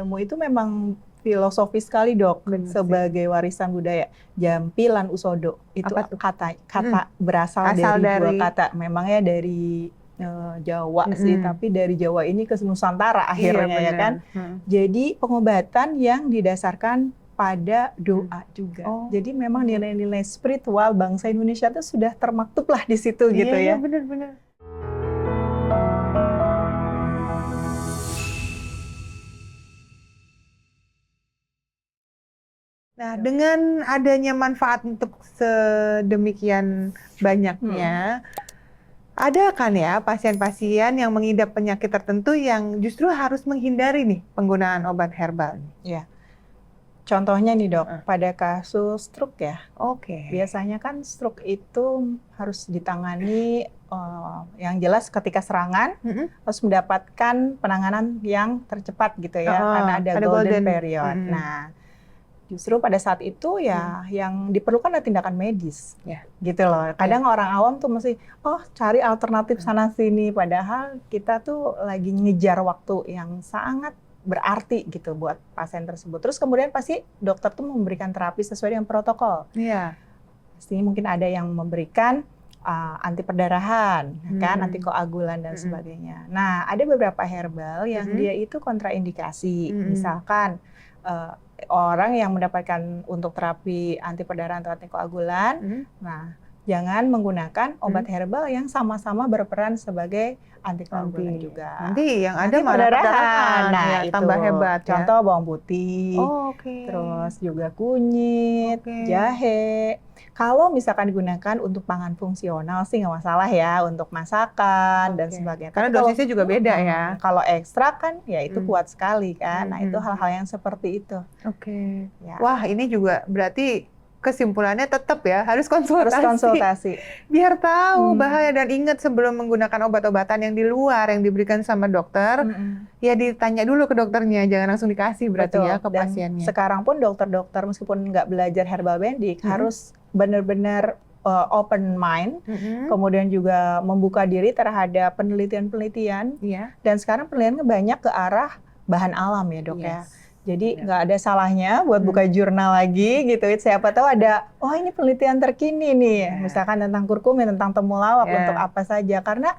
jamu itu memang filosofis sekali dok, Bener sih. sebagai warisan budaya. Jampi lan usodo itu Apa tuh? kata berasal Asal dari dua dari- kata. Memangnya dari Jawa sih, tapi dari Jawa ini ke Nusantara akhirnya ya kan. Jadi pengobatan yang didasarkan pada doa juga. Oh. Jadi memang nilai-nilai spiritual bangsa Indonesia itu sudah termaktub lah di situ gitu Iya, ya. benar-benar. Nah, dengan adanya manfaat untuk sedemikian banyaknya, ada kan ya pasien-pasien yang mengidap penyakit tertentu yang justru harus menghindari nih penggunaan obat herbal. Ya. Contohnya nih dok, pada kasus stroke ya. Oke. Biasanya kan stroke itu harus ditangani yang jelas ketika serangan harus mendapatkan penanganan yang tercepat gitu ya, karena ada golden period. Nah, justru pada saat itu ya yang diperlukan adalah tindakan medis, gitu loh. Kadang orang awam tuh mesti, cari alternatif sana sini, padahal kita tuh lagi ngejar waktu yang sangat berarti gitu buat pasien tersebut. Terus kemudian pasti dokter tuh memberikan terapi sesuai dengan protokol. Iya. Pasti mungkin ada yang memberikan anti perdarahan, kan, anti koagulan dan sebagainya. Nah, ada beberapa herbal yang dia itu kontraindikasi. Misalkan orang yang mendapatkan untuk terapi anti perdarahan atau anti koagulan, nah jangan menggunakan obat herbal yang sama-sama berperan sebagai anti juga. Nanti yang ada malah perdarahan. Nah, ya, itu tambah hebat. Contoh bawang putih, terus juga kunyit, jahe. Kalau misalkan digunakan untuk pangan fungsional sih nggak masalah ya, untuk masakan dan sebagainya. Karena dosisnya juga beda ya. Kalau ekstra kan ya itu kuat sekali kan. Nah, itu hal-hal yang seperti itu. Ya. Wah, ini juga berarti kesimpulannya tetap ya harus konsultasi. Biar tahu bahaya, dan ingat sebelum menggunakan obat-obatan yang di luar yang diberikan sama dokter, ya ditanya dulu ke dokternya, jangan langsung dikasih berarti. Betul. Ya ke pasiennya. Sekarang pun dokter-dokter meskipun nggak belajar herbal medic harus benar-benar open mind, kemudian juga membuka diri terhadap penelitian-penelitian. Dan sekarang penelitiannya banyak ke arah bahan alam ya dok ya. Jadi nggak ada salahnya buat buka jurnal lagi gitu. Siapa tahu ada, ini penelitian terkini nih, misalkan tentang kurkumin, tentang temulawak untuk apa saja. Karena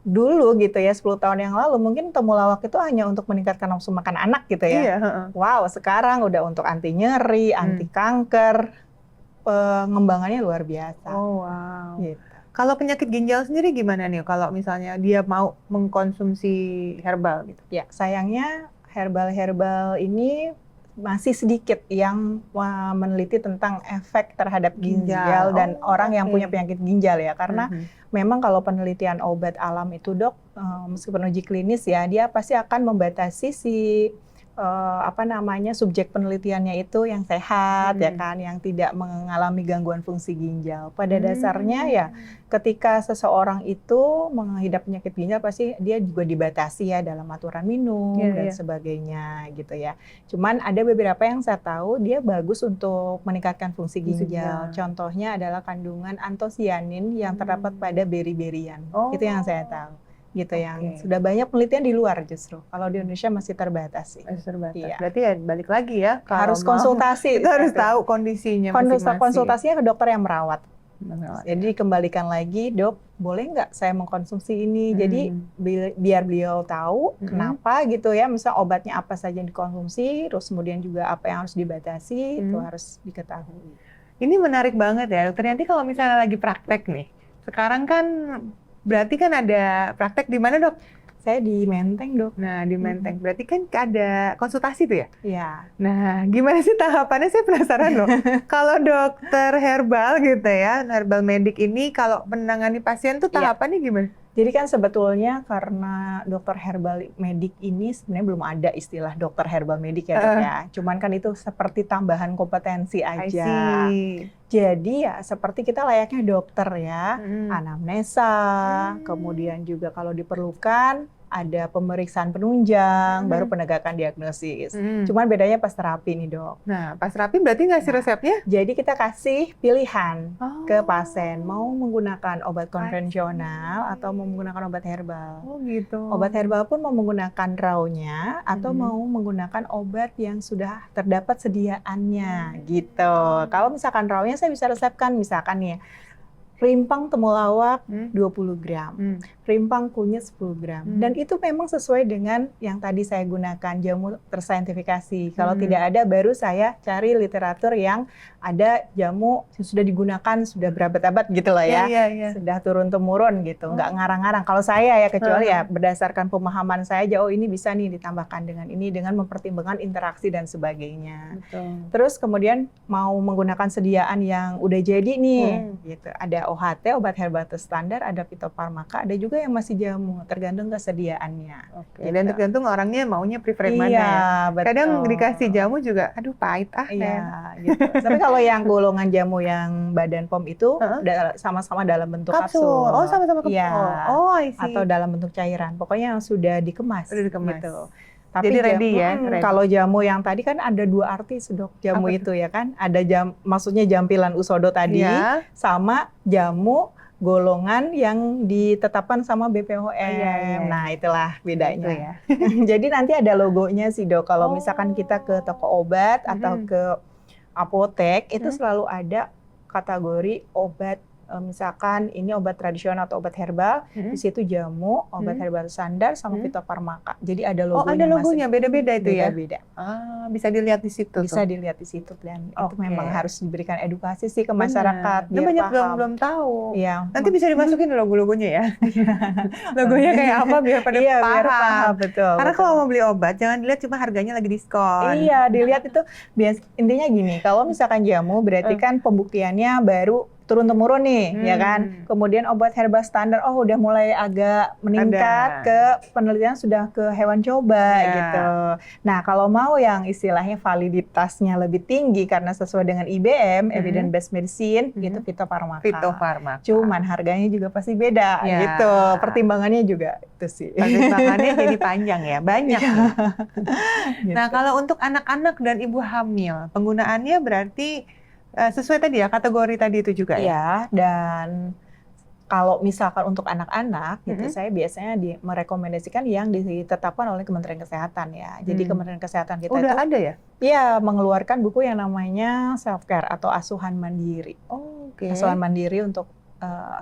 dulu gitu ya, 10 tahun yang lalu mungkin temulawak itu hanya untuk meningkatkan nafsu makan anak gitu ya. Wow, sekarang udah untuk anti nyeri, anti kanker, pengembangannya luar biasa. Gitu. Kalau penyakit ginjal sendiri gimana nih? Kalau misalnya dia mau mengkonsumsi herbal gitu? Ya, sayangnya herbal-herbal ini masih sedikit yang meneliti tentang efek terhadap ginjal dan orang yang punya penyakit ginjal ya. Karena memang kalau penelitian obat alam itu dok, meskipun uji klinis ya, dia pasti akan membatasi si subjek penelitiannya itu yang sehat ya kan, yang tidak mengalami gangguan fungsi ginjal. Pada dasarnya ya ketika seseorang itu mengidap penyakit ginjal pasti dia juga dibatasi ya dalam aturan minum dan sebagainya gitu ya. Cuman ada beberapa yang saya tahu dia bagus untuk meningkatkan fungsi ginjal. Contohnya adalah kandungan antosianin yang terdapat pada beri-berian. Itu yang saya tahu. Gitu yang sudah banyak penelitian di luar justru. Kalau di Indonesia masih terbatas sih. Iya. Berarti ya balik lagi ya. Harus konsultasi. Kita harus tahu kondisinya masing-masing. Konsultasinya ke dokter yang merawat. Jadi kembalikan lagi, dok, boleh nggak saya mengkonsumsi ini? Jadi biar beliau tahu kenapa gitu ya. Misal obatnya apa saja yang dikonsumsi, terus kemudian juga apa yang harus dibatasi, itu harus diketahui. Ini menarik banget ya, dokter Yanti. Kalau misalnya lagi praktek nih, sekarang kan berarti kan ada praktek di mana dok? Saya di Menteng dok. Nah di Menteng, berarti kan ada konsultasi tuh ya? Iya. Nah gimana sih tahapannya, saya penasaran loh. Kalau dokter herbal gitu ya, herbal medik ini kalau menangani pasien tuh tahapannya gimana? Jadi kan sebetulnya karena dokter herbal medik ini sebenarnya belum ada istilah dokter herbal medik ya dok ya. Cuman kan itu seperti tambahan kompetensi aja. Jadi ya seperti kita layaknya dokter ya, anamnesa, kemudian juga kalau diperlukan ada pemeriksaan penunjang, baru penegakan diagnosis. Cuman bedanya pas terapi nih dok. Nah pas terapi berarti ngasih resepnya? Jadi kita kasih pilihan ke pasien, mau menggunakan obat konvensional atau mau menggunakan obat herbal. Oh gitu. Obat herbal pun mau menggunakan raw-nya atau mau menggunakan obat yang sudah terdapat sediaannya gitu. Kalau misalkan raw-nya saya bisa resepkan misalkan ya, rimpang temulawak 20 gram, rimpang kunyit 10 gram. Dan itu memang sesuai dengan yang tadi saya gunakan, jamu tersaintifikasi. Kalau tidak ada, baru saya cari literatur yang ada jamu yang sudah digunakan, sudah berabad-abad gitu lah ya. Sudah turun-temurun gitu, nggak ngarang-ngarang. Kalau saya ya, kecuali ya berdasarkan pemahaman saya aja, oh ini bisa nih ditambahkan dengan ini, dengan mempertimbangkan interaksi dan sebagainya. Terus kemudian mau menggunakan sediaan yang udah jadi nih, gitu. Ada OHT, obat herbal standar, ada fitofarmaka, ada juga yang masih jamu, tergantung kesediaannya. Gitu. Dan tergantung orangnya maunya prefer mana ya. Betul. Kadang dikasih jamu juga, aduh pahit gitu. Tapi kalau yang golongan jamu yang badan POM itu sama-sama dalam bentuk kapsul. Oh sama-sama kapsul. Oh I see. Atau dalam bentuk cairan. Pokoknya yang sudah dikemas. Gitu. Tapi jadi ready ya. Kalau jamu yang tadi kan ada dua arti dok, jamu itu ya kan. Ada maksudnya jampilan usodo tadi sama jamu golongan yang ditetapkan sama BPOM. Nah itulah bedanya. Ya. Jadi nanti ada logonya sih dok. Kalau misalkan kita ke toko obat atau ke apotek itu selalu ada kategori obat. Misalkan ini obat tradisional atau obat herbal, di situ jamu, obat herbal standar sama fitofarmaka. Jadi ada logonya. Oh, ada logonya, beda-beda itu ya? Beda-beda. Bisa dilihat di situ. Bisa dilihat di situ dan itu memang harus diberikan edukasi sih ke masyarakat. Biar banyak belum tahu. Iya. Nanti bisa dimasukin logo-logonya ya. Logonya kayak apa biar pada paham. Betul. Karena kalau mau beli obat jangan dilihat cuma harganya lagi diskon. Iya, dilihat itu intinya gini, kalau misalkan jamu berarti kan pembuktiannya baru turun-temurun nih, ya kan. Kemudian obat herbal standar, udah mulai agak meningkat ke penelitian sudah ke hewan coba gitu. Nah, kalau mau yang istilahnya validitasnya lebih tinggi karena sesuai dengan IBM, Evidence Based Medicine, itu fitofarmaka. Cuman harganya juga pasti beda gitu. Pertimbangannya juga itu sih. Pertimbangannya jadi panjang ya, banyak. Gitu. Nah, kalau untuk anak-anak dan ibu hamil, penggunaannya berarti sesuai tadi ya, kategori tadi itu juga ya? Iya, dan kalau misalkan untuk anak-anak, gitu, saya biasanya merekomendasikan yang ditetapkan oleh Kementerian Kesehatan ya. Jadi Kementerian Kesehatan kita udah ada ya? Iya, mengeluarkan buku yang namanya self care atau asuhan mandiri. Asuhan mandiri untuk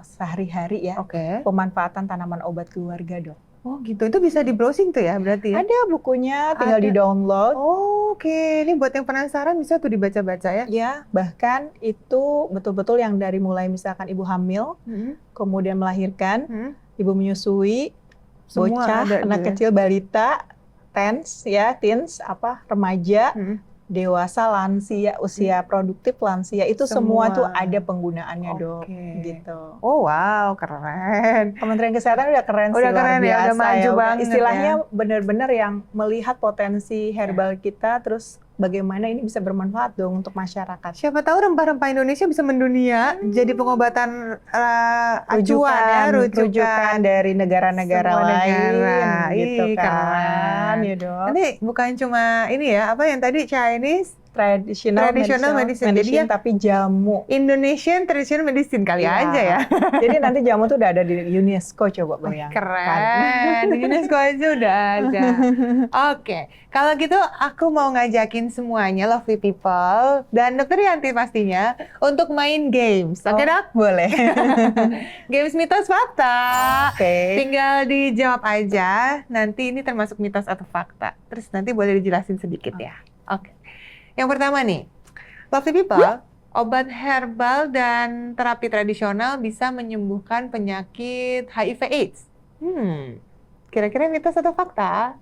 sehari-hari ya. Pemanfaatan tanaman obat keluarga dok. Oh gitu, itu bisa di browsing tuh ya berarti ya? Ada bukunya, tinggal di-download. Oke, ini buat yang penasaran bisa tuh dibaca-baca ya? Ya, bahkan itu betul-betul yang dari mulai misalkan ibu hamil, kemudian melahirkan, ibu menyusui, bocah, anak kecil, balita, teens, remaja, dewasa, lansia, usia produktif, lansia, itu semua tuh ada penggunaannya dok, gitu. Oh wow, keren. Kementerian Kesehatan udah keren sih, luar biasa udah maju banget. Istilahnya benar-benar yang melihat potensi herbal kita, terus bagaimana ini bisa bermanfaat dong untuk masyarakat. Siapa tahu rempah-rempah Indonesia bisa mendunia jadi pengobatan rujukan dari negara-negara lain, gitu kan. Ya dok. Nanti bukan cuma ini ya, apa yang tadi Chinese traditional medicine. Jadi tapi jamu. Indonesian traditional medicine kali aja ya. Jadi nanti jamu tuh udah ada di UNESCO, coba bayangkan. Keren, di UNESCO aja udah ada. Oke, kalau gitu aku mau ngajakin semuanya lovely people dan Dr. Yanti pastinya untuk main games. Oke dok? Boleh. Games mitos fakta. Tinggal dijawab aja. Nanti ini termasuk mitos atau fakta. Terus nanti boleh dijelasin sedikit ya. Oke. Yang pertama nih, lovely people, obat herbal dan terapi tradisional bisa menyembuhkan penyakit HIV/AIDS. Kira-kira mitos atau fakta?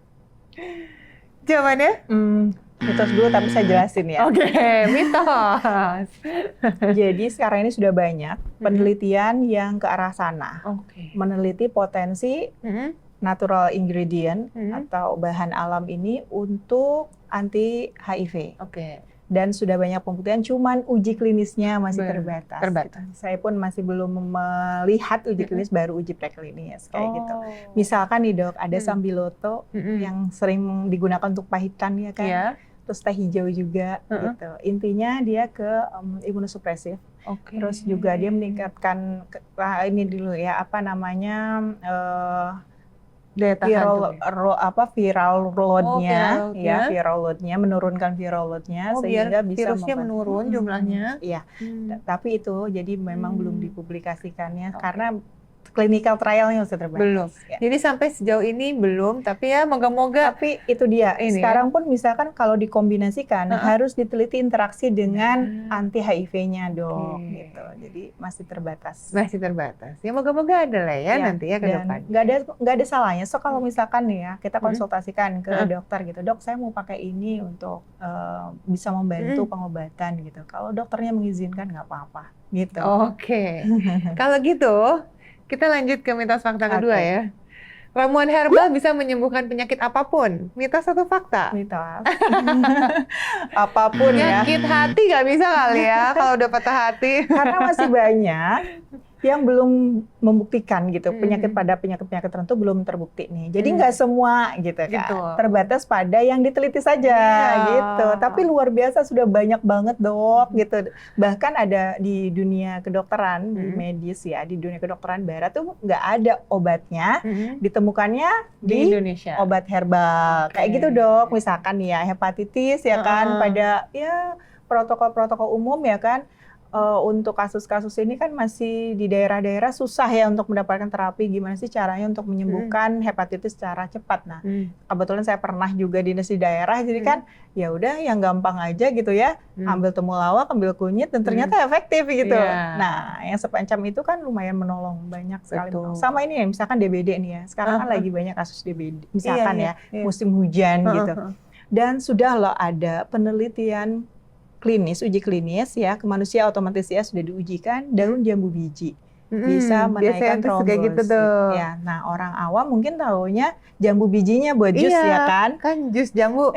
Jawabannya? Mitos dulu tapi saya jelasin ya. Mitos. Jadi sekarang ini sudah banyak penelitian yang ke arah sana. Meneliti potensi natural ingredient atau bahan alam ini untuk anti HIV. dan sudah banyak pembuktian, cuman uji klinisnya masih terbatas. Terbatas. Gitu. Saya pun masih belum melihat uji klinis, baru uji preklinis kayak gitu. Misalkan nih dok, ada sambiloto yang sering digunakan untuk pahitan ya kan. Yeah. Terus teh hijau juga gitu. Intinya dia ke imunosupresif. Terus juga dia meningkatkan ini dulu ya, apa namanya daya tahan viral load-nya, viral load-nya, menurunkan viral load-nya sehingga bisa virusnya menurun jumlahnya. Iya. Tapi itu jadi memang belum dipublikasikannya karena clinical trial-nya masih terbatas. Belum. Ya. Jadi sampai sejauh ini belum, tapi ya moga-moga. Tapi itu dia. Sekarang pun misalkan kalau dikombinasikan harus diteliti interaksi dengan anti HIV-nya dok. Gitu. Jadi masih terbatas. Masih terbatas. Ya moga-moga ada lah ya nanti ya ke depan. Nggak ada salahnya. So kalau misalkan nih ya kita konsultasikan ke dokter gitu, dok saya mau pakai ini untuk bisa membantu pengobatan gitu. Kalau dokternya mengizinkan nggak apa-apa. Gitu. Oke. Kalau gitu. Kita lanjut ke mitos fakta kedua ya. Ramuan herbal bisa menyembuhkan penyakit apapun. Mitos atau fakta? Mitos. Apapun ya. Penyakit hati nggak bisa kali ya kalau udah patah hati. Karena masih banyak yang belum membuktikan gitu. Penyakit tertentu belum terbukti nih. Jadi nggak semua gitu kan. Gitu. Terbatas pada yang diteliti saja gitu. Tapi luar biasa sudah banyak banget dok gitu. Bahkan ada di dunia kedokteran, di medis ya, di dunia kedokteran barat tuh nggak ada obatnya. Ditemukannya di Indonesia. Obat herbal. Kayak gitu dok. Misalkan ya hepatitis ya kan pada ya protokol-protokol umum ya kan. Untuk kasus-kasus ini kan masih di daerah-daerah susah ya untuk mendapatkan terapi. Gimana sih caranya untuk menyembuhkan hepatitis secara cepat? Nah, kebetulan saya pernah juga dinas di daerah, jadi kan ya udah yang gampang aja gitu ya, ambil temulawak, ambil kunyit, dan ternyata efektif gitu. Nah, yang semacam itu kan lumayan menolong banyak sekali. Sama ini ya, misalkan DBD nih ya, sekarang kan lagi banyak kasus DBD, misalkan musim hujan gitu. Dan sudah loh ada penelitian uji klinis ya ke manusia otomatis ya sudah diujikan daun jambu biji bisa menaikkan trombosit. Gitu ya, nah orang awam mungkin taunya jambu bijinya buat jus ya kan? Kan jus jambu.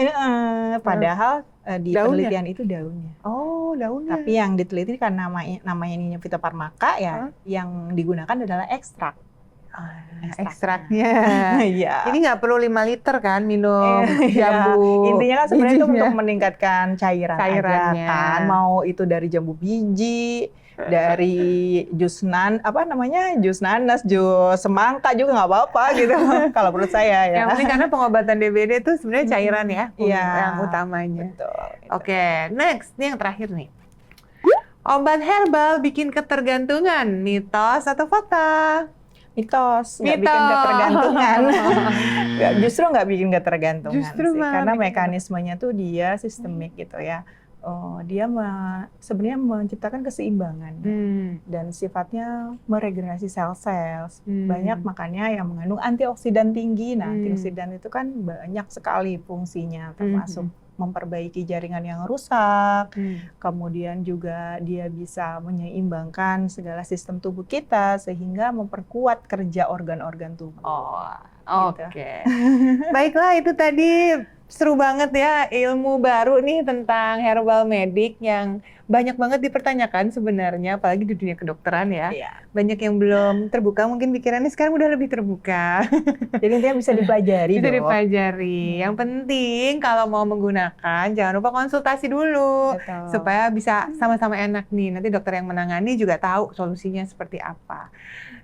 Padahal di penelitian itu daunnya. Oh, daunnya. Tapi yang diteliti kan namanya ini fitofarmaka ya, yang digunakan adalah ekstrak. Ekstraknya. Iya. Ini nggak perlu 5 liter kan minum jambu. Intinya kan sebenarnya itu untuk meningkatkan cairannya kan. Mau itu dari jambu biji, dari jus jus nanas, jus semangka juga nggak apa-apa gitu. Kalau menurut saya ya. Yang penting karena pengobatan DBD itu sebenarnya cairan ya, yang utamanya. Betul. Oke, next ini yang terakhir nih. Obat herbal bikin ketergantungan, mitos atau fakta? Mitos, nggak bikin ketergantungan. Justru nggak bikin ketergantungan sih, karena mekanismenya tuh dia sistemik gitu ya. Dia sebenarnya menciptakan keseimbangan dan sifatnya meregenerasi sel-sel. Banyak makanya yang mengandung antioksidan tinggi. Nah, antioksidan itu kan banyak sekali fungsinya, termasuk memperbaiki jaringan yang rusak, kemudian juga dia bisa menyeimbangkan segala sistem tubuh kita sehingga memperkuat kerja organ-organ tubuh. Oke. Baiklah, itu tadi seru banget ya ilmu baru nih tentang herbal medik yang banyak banget dipertanyakan sebenarnya, apalagi di dunia kedokteran ya. Banyak yang belum terbuka, mungkin pikirannya sekarang udah lebih terbuka. Jadi intinya bisa dipelajari. Bisa dipelajari. Yang penting kalau mau menggunakan jangan lupa konsultasi dulu. Supaya bisa sama-sama enak nih. Nanti dokter yang menangani juga tahu solusinya seperti apa.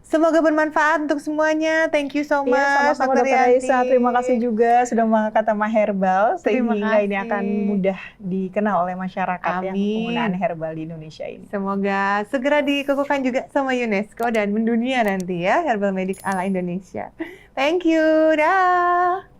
Semoga bermanfaat untuk semuanya. Thank you so much. Sama-sama Dr. Raisa. Terima kasih juga sudah mengangkat tema herbal sehingga ini akan mudah dikenal oleh masyarakat yang penggunaan herbal di Indonesia ini. Semoga segera dikukuhkan juga sama UNESCO dan mendunia nanti ya herbal medik ala Indonesia. Thank you. Dah.